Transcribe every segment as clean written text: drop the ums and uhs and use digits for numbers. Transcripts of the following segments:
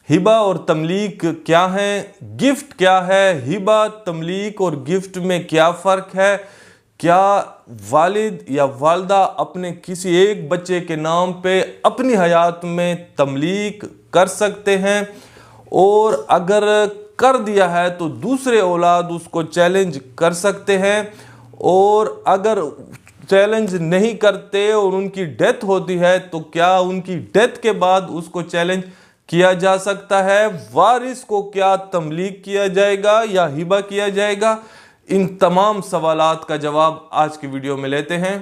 हिबा और तमलीक क्या है, गिफ्ट क्या है, हिबा तमलीक और गिफ्ट में क्या फ़र्क है, क्या वालिद या वालदा अपने किसी एक बच्चे के नाम पे अपनी हयात में तमलीक कर सकते हैं, और अगर कर दिया है तो दूसरे औलाद उसको चैलेंज कर सकते हैं, और अगर चैलेंज नहीं करते और उनकी डेथ होती है तो क्या उनकी डेथ के बाद उसको चैलेंज किया जा सकता है, वारिस को क्या तमलीक किया जाएगा या हिबा किया जाएगा। इन तमाम सवालात का जवाब आज की वीडियो में लेते हैं।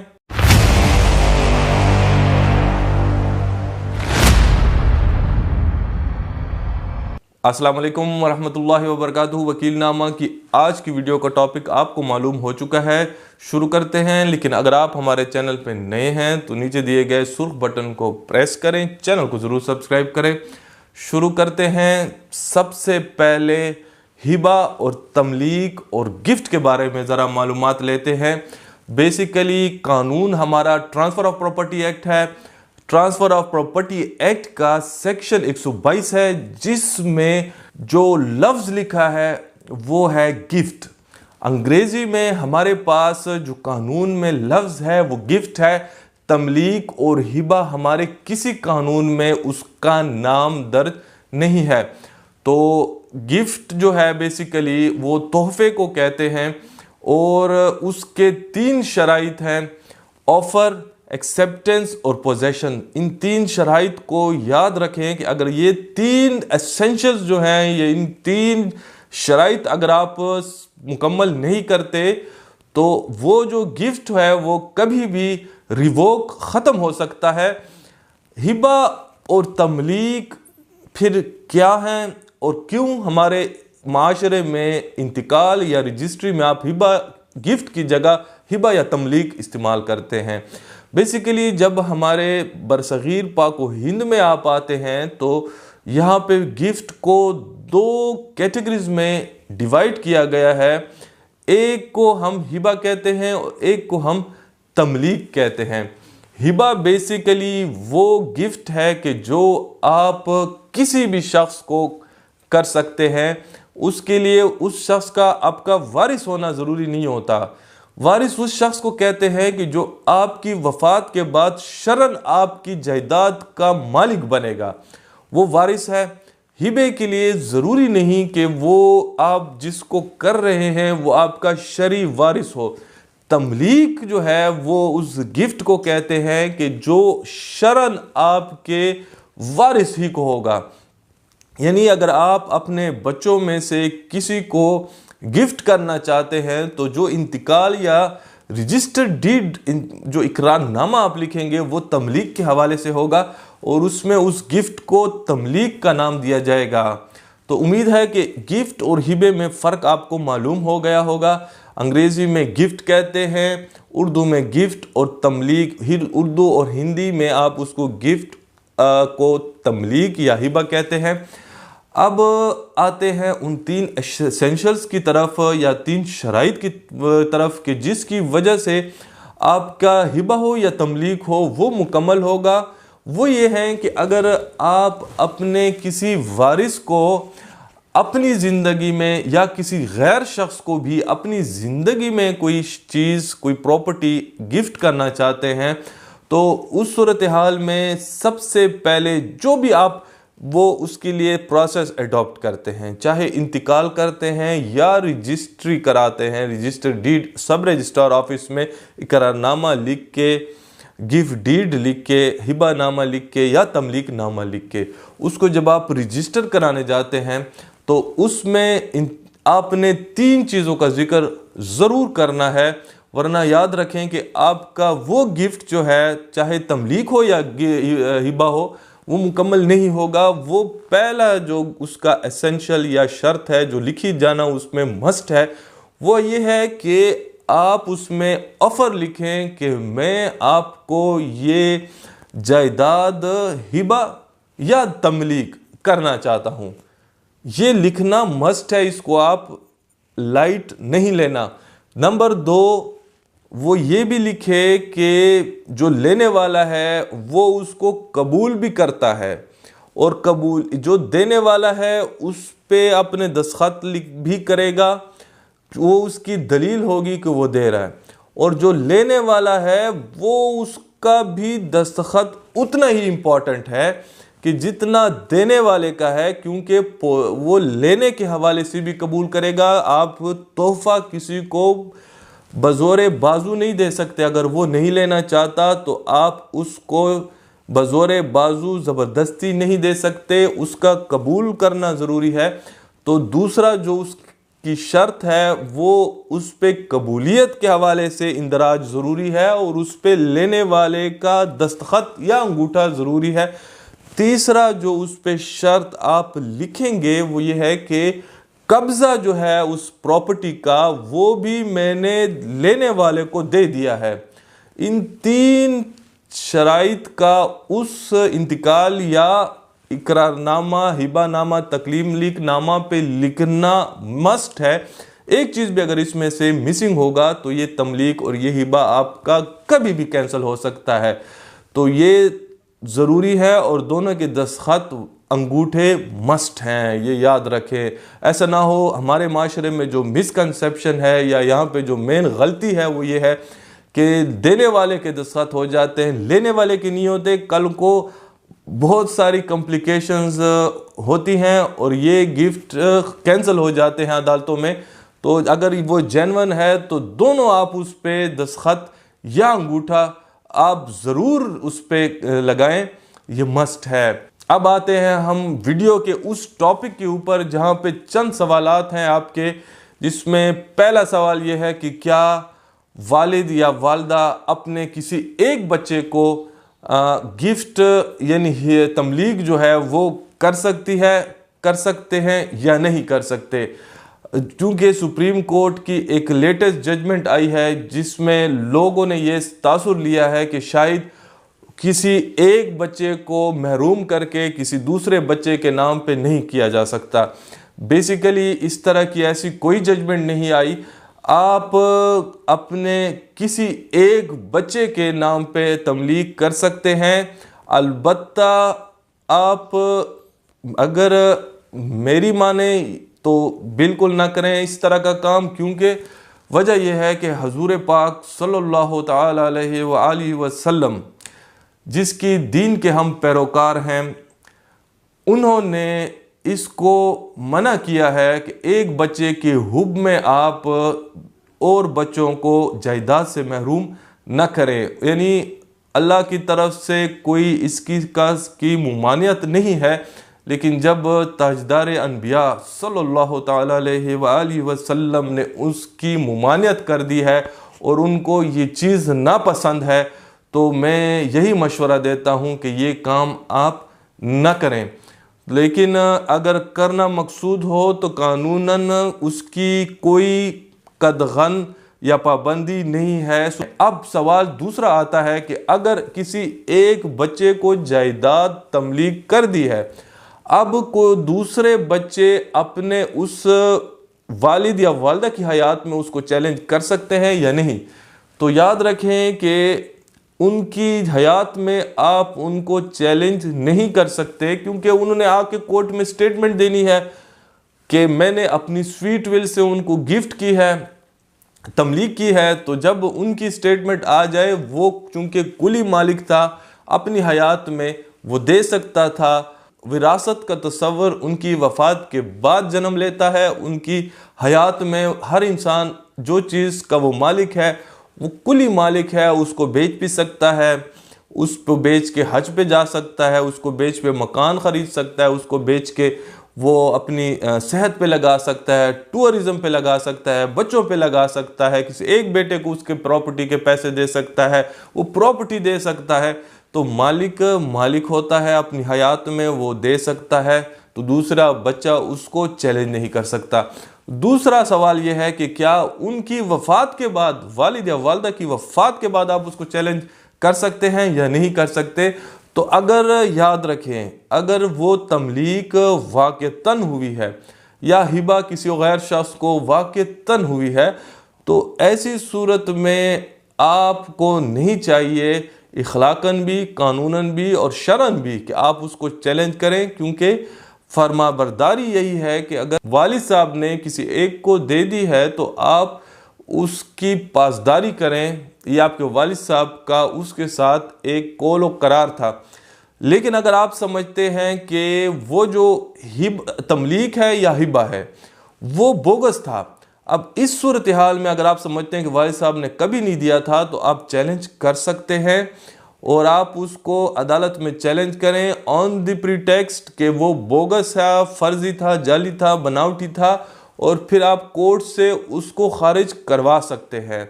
अस्सलाम वालेकुम वरहमतुल्लाहि वबरकातुहू। वकीलनामा की आज की वीडियो का टॉपिक आपको मालूम हो चुका है, शुरू करते हैं। लेकिन अगर आप हमारे चैनल पर नए हैं तो नीचे दिए गए सुर्ख बटन को प्रेस करें, चैनल को ज़रूर सब्सक्राइब करें। शुरू करते हैं। सबसे पहले हिबा और तमलीक और गिफ्ट के बारे में ज़रा मालूमात लेते हैं। बेसिकली कानून हमारा ट्रांसफ़र ऑफ प्रॉपर्टी एक्ट है। ट्रांसफ़र ऑफ प्रॉपर्टी एक्ट का सेक्शन 122 है, जिसमें जो लफ्ज़ लिखा है वो है गिफ्ट। अंग्रेज़ी में हमारे पास जो कानून में लफ्ज़ है वो गिफ्ट है। तमलीक और हिबा हमारे किसी कानून में उसका नाम दर्ज नहीं है। तो गिफ्ट जो है बेसिकली वो तोहफे को कहते हैं, और उसके 3 शराइत हैं: ऑफ़र, एक्सेप्टेंस और पोजेशन। इन 3 शराइत को याद रखें कि अगर ये 3 एसेंशियल्स जो हैं, ये इन 3 शराइत अगर आप मुकम्मल नहीं करते तो वो जो गिफ्ट है वो कभी भी रिवोक ख़त्म हो सकता है। हिबा और तमलीक फिर क्या हैं और क्यों हमारे माशरे में इंतकाल या रजिस्ट्री में आप हिबा गिफ्ट की जगह हिबा या तमलीक इस्तेमाल करते हैं। बेसिकली जब हमारे बरसगीर पाक व हिंद में आप आते हैं तो यहाँ पे गिफ्ट को 2 कैटेगरीज में डिवाइड किया गया है। एक को हम हिबा कहते हैं और एक को हम तमलीक कहते हैं। हिबा बेसिकली वो गिफ्ट है कि जो आप किसी भी शख्स को कर सकते हैं। उसके लिए उस शख्स का आपका वारिस होना ज़रूरी नहीं होता। वारिस उस शख्स को कहते हैं कि जो आपकी वफ़ात के बाद शरन आपकी जायदाद का मालिक बनेगा, वो वारिस है। हिबे के लिए ज़रूरी नहीं कि वो आप जिसको कर रहे हैं वो आपका शरई वारिस हो। तमलीक जो है वो उस गिफ्ट को कहते हैं कि जो शरन आपके वारिस ही को होगा। यानी अगर आप अपने बच्चों में से किसी को गिफ्ट करना चाहते हैं तो जो इंतकाल या रजिस्टर्ड डीड जो इकरारनामा आप लिखेंगे वो तमलीक के हवाले से होगा, और उसमें उस गिफ्ट को तमलीक का नाम दिया जाएगा। तो उम्मीद है कि गिफ्ट और हिबे में फ़र्क आपको मालूम हो गया होगा। अंग्रेज़ी में गिफ्ट कहते हैं, उर्दू में गिफ्ट और तमलीक, उर्दू और हिंदी में आप उसको गिफ्ट को तमलीक या हिबा कहते हैं। अब आते हैं उन 3 एसेंशियल्स की तरफ या 3 शराइत की तरफ कि जिसकी वजह से आपका हिबा हो या तमलीक हो वो मुकम्मल होगा। वो ये हैं कि अगर आप अपने किसी वारिस को अपनी ज़िंदगी में या किसी गैर शख्स को भी अपनी ज़िंदगी में कोई चीज़, कोई प्रॉपर्टी गिफ्ट करना चाहते हैं, तो उस सूरत हाल में सबसे पहले जो भी आप वो उसके लिए प्रोसेस अडॉप्ट करते हैं, चाहे इंतकाल करते हैं या रजिस्ट्री कराते हैं, रजिस्टर्ड डीड सब रजिस्ट्रार ऑफिस में इकरारनामा लिख के, गिफ्ट डीड लिख के, हिबा नामा लिख के या तमलीक नामा लिख के उसको जब आप रजिस्टर कराने जाते हैं तो उसमें आपने 3 चीज़ों का जिक्र ज़रूर करना है। वरना याद रखें कि आपका वो गिफ्ट जो है, चाहे तमलीक हो या हिबा हो, वो मुकम्मल नहीं होगा। वो पहला जो उसका एसेंशियल या शर्त है जो लिखी जाना उसमें मस्ट है, वो ये है कि आप उसमें ऑफ़र लिखें कि मैं आपको ये जायदाद हिबा या तमलीक करना चाहता हूँ। ये लिखना मस्ट है, इसको आप लाइट नहीं लेना। नंबर 2, वो ये भी लिखे कि जो लेने वाला है वो उसको कबूल भी करता है, और कबूल जो देने वाला है उस पे अपने दस्तखत भी करेगा, वो उसकी दलील होगी कि वो दे रहा है, और जो लेने वाला है वो उसका भी दस्तखत उतना ही इम्पोर्टेंट है कि जितना देने वाले का है, क्योंकि वो लेने के हवाले से भी कबूल करेगा। आप तोहफा किसी को बज़ोरे बाजू नहीं दे सकते, अगर वो नहीं लेना चाहता तो आप उसको बज़ोरे बाजू ज़बरदस्ती नहीं दे सकते, उसका कबूल करना ज़रूरी है। तो दूसरा जो उसकी शर्त है वो उस पे कबूलियत के हवाले से इंदराज ज़रूरी है, और उस पे लेने वाले का दस्तखत या अंगूठा ज़रूरी है। तीसरा जो उस पे शर्त आप लिखेंगे वो ये है कि कब्जा जो है उस प्रॉपर्टी का वो भी मैंने लेने वाले को दे दिया है। इन तीन शराइत का उस इंतकाल या इकरारनामा, हिबानामा, तकलीम लीक नामा पे लिखना मस्ट है। एक चीज़ भी अगर इसमें से मिसिंग होगा तो ये तमलीक और ये हिबा आपका कभी भी कैंसिल हो सकता है। तो ये ज़रूरी है, और दोनों के दस्तखत अंगूठे मस्ट हैं, ये याद रखें। ऐसा ना हो हमारे माशरे में जो मिसकंसेप्शन है या यहाँ पे जो मेन गलती है वो ये है कि देने वाले के दस्तखत हो जाते हैं, लेने वाले की नहीं होते। कल को बहुत सारी कॉम्प्लिकेशंस होती हैं और ये गिफ्ट कैंसिल हो जाते हैं अदालतों में। तो अगर वो जेन्युइन है तो दोनों आप उस पर दस्तखत या अंगूठा आप ज़रूर उस पर लगाएं, ये मस्ट है। अब आते हैं हम वीडियो के उस टॉपिक के ऊपर जहां पे चंद सवालात हैं आपके, जिसमें पहला सवाल ये है कि क्या वालिद या वालदा अपने किसी एक बच्चे को गिफ्ट यानी तमलीक जो है वो कर सकते हैं या नहीं कर सकते। चूँकि सुप्रीम कोर्ट की एक लेटेस्ट जजमेंट आई है जिसमें लोगों ने ये तासुर लिया है कि शायद किसी एक बच्चे को महरूम करके किसी दूसरे बच्चे के नाम पे नहीं किया जा सकता। बेसिकली इस तरह की ऐसी कोई जजमेंट नहीं आई। आप अपने किसी एक बच्चे के नाम पे तमलीक कर सकते हैं, अलबत्ता आप अगर मेरी माने तो बिल्कुल ना करें इस तरह का काम, क्योंकि वजह यह है कि हजूर पाक सल्लल्लाहु ताला अलैहि वसल्लम जिसकी दीन के हम पैरोकार हैं, उन्होंने इसको मना किया है कि एक बच्चे के हुब में आप और बच्चों को जायदाद से महरूम न करें। यानी अल्लाह की तरफ से कोई इसकी की मुमानियत नहीं है, लेकिन जब ताजदार अनबिया सल्लल्लाहु ताला अलैहि वसल्लम ने उसकी मुमानियत कर दी है और उनको ये चीज़ नापसंद है, तो मैं यही मशवरा देता हूँ कि ये काम आप न करें। लेकिन अगर करना मकसूद हो तो कानूनन उसकी कोई कदगन या पाबंदी नहीं है। अब सवाल दूसरा आता है कि अगर किसी एक बच्चे को जायदाद तमलीक कर दी है, अब को दूसरे बच्चे अपने उस वालिद या वालदा की हयात में उसको चैलेंज कर सकते हैं या नहीं। तो याद रखें कि उनकी हयात में आप उनको चैलेंज नहीं कर सकते, क्योंकि उन्होंने आके कोर्ट में स्टेटमेंट देनी है कि मैंने अपनी स्वीट विल से उनको गिफ्ट की है, तमलीक की है। तो जब उनकी स्टेटमेंट आ जाए, वो चूंकि कुली मालिक था अपनी हयात में वो दे सकता था। विरासत का तस्वर उनकी वफ़ात के बाद जन्म लेता है। उनकी हयात में हर इंसान जो चीज़ का वो मालिक है वो कुली मालिक है, उसको बेच भी सकता है, उसको बेच के हज पे जा सकता है, उसको बेच पे मकान ख़रीद सकता है, उसको बेच के वो अपनी सेहत पे लगा सकता है, टूरिज़म पे लगा सकता है, बच्चों पे लगा सकता है, किसी एक बेटे को उसके प्रॉपर्टी के पैसे दे सकता है, वो प्रॉपर्टी दे सकता है। तो मालिक होता है, अपनी हयात में वो दे सकता है, तो दूसरा बच्चा उसको चैलेंज नहीं कर सकता। दूसरा सवाल यह है कि क्या उनकी वफ़ात के बाद, वालिद या वालदा की वफ़ात के बाद आप उसको चैलेंज कर सकते हैं या नहीं कर सकते। तो अगर याद रखें, अगर वो तमलीक वाक़तन हुई है या हिबा किसी गैर शख्स को वाक़तन हुई है, तो ऐसी सूरत में आपको नहीं चाहिए इखलाकन भी, कानूनन भी और शरन भी, कि आप उसको चैलेंज करें। क्योंकि फरमाबरदारी यही है कि अगर वालिद साहब ने किसी एक को दे दी है तो आप उसकी पासदारी करें। ये आपके वालिद साहब का उसके साथ एक कौल और करार था। लेकिन अगर आप समझते हैं कि वो जो तमलीक है या हिबा है वो बोगस था, अब इस सूरत हाल में अगर आप समझते हैं कि वालिद साहब ने कभी नहीं दिया था, तो आप चैलेंज कर सकते हैं और आप उसको अदालत में चैलेंज करें ऑन द प्रीटेक्स्ट कि वो बोगस है, फर्जी था, जाली था, बनावटी था, और फिर आप कोर्ट से उसको खारिज करवा सकते हैं।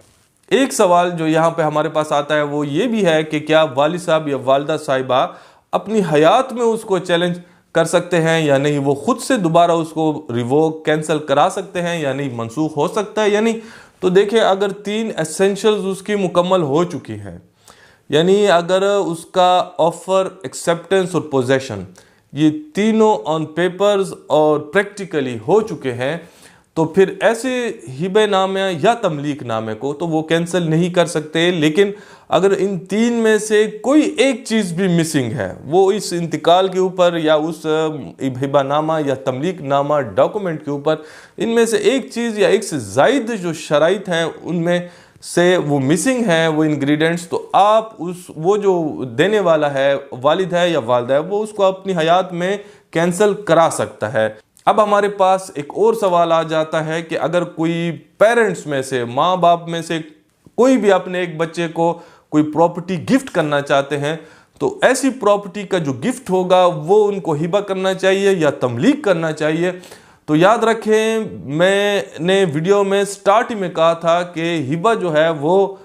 एक सवाल जो यहाँ पे हमारे पास आता है वो ये भी है कि क्या वालिद साहब या वालिदा साहिबा अपनी हयात में उसको चैलेंज कर सकते हैं या नहीं, वो खुद से दोबारा उसको रिवोक कैंसिल करा सकते हैं या नहीं, मनसूख हो सकता है या नहीं। तो देखें, अगर 3 एसेंशियल्स उसकी मुकम्मल हो चुकी हैं, यानी अगर उसका ऑफर, एक्सेप्टेंस और पोजेशन ये तीनों ऑन पेपर्स और प्रैक्टिकली हो चुके हैं, तो फिर ऐसे हिबे नामे या तमलीक नामे को तो वो कैंसिल नहीं कर सकते। लेकिन अगर इन 3 में से कोई एक चीज़ भी मिसिंग है, वो इस इंतकाल के ऊपर या उस हिबा नामा या तमलीक नामा डॉक्यूमेंट के ऊपर इनमें से एक चीज़ या एक से ज़ायद जो शराइत हैं उनमें से वो मिसिंग है, वो इंग्रेडिएंट्स, तो आप वो जो देने वाला है, वालिद है या वालिदा है, वो उसको अपनी हयात में कैंसिल करा सकता है। अब हमारे पास एक और सवाल आ जाता है कि अगर कोई पेरेंट्स में से, माँ बाप में से कोई भी अपने एक बच्चे को कोई प्रॉपर्टी गिफ्ट करना चाहते हैं, तो ऐसी प्रॉपर्टी का जो गिफ्ट होगा वो उनको हिबा करना चाहिए या तमलीक करना चाहिए। तो याद रखें, मैंने वीडियो में स्टार्टिंग में कहा था कि हिबा जो है वो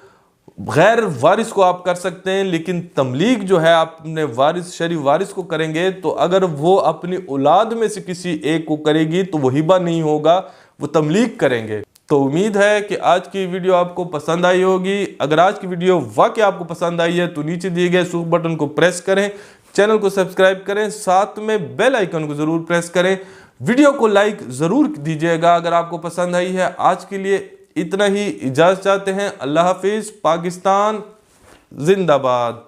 गैर वारिस को आप कर सकते हैं, लेकिन तमलीक जो है आप अपने वारिस, शरी वारिस को करेंगे। तो अगर वो अपनी औलाद में से किसी एक को करेगी तो वो हिबा नहीं होगा, वो तमलीक करेंगे। तो उम्मीद है कि आज की वीडियो आपको पसंद आई होगी। अगर आज की वीडियो वाकई आपको पसंद आई है तो नीचे दिए गए सूख बटन को प्रेस करें, चैनल को सब्सक्राइब करें, साथ में बेल आइकन को जरूर प्रेस करें, वीडियो को लाइक जरूर दीजिएगा अगर आपको पसंद आई है। आज के लिए इतना ही, इजाज़त चाहते हैं। अल्लाह हाफिज़। पाकिस्तान जिंदाबाद।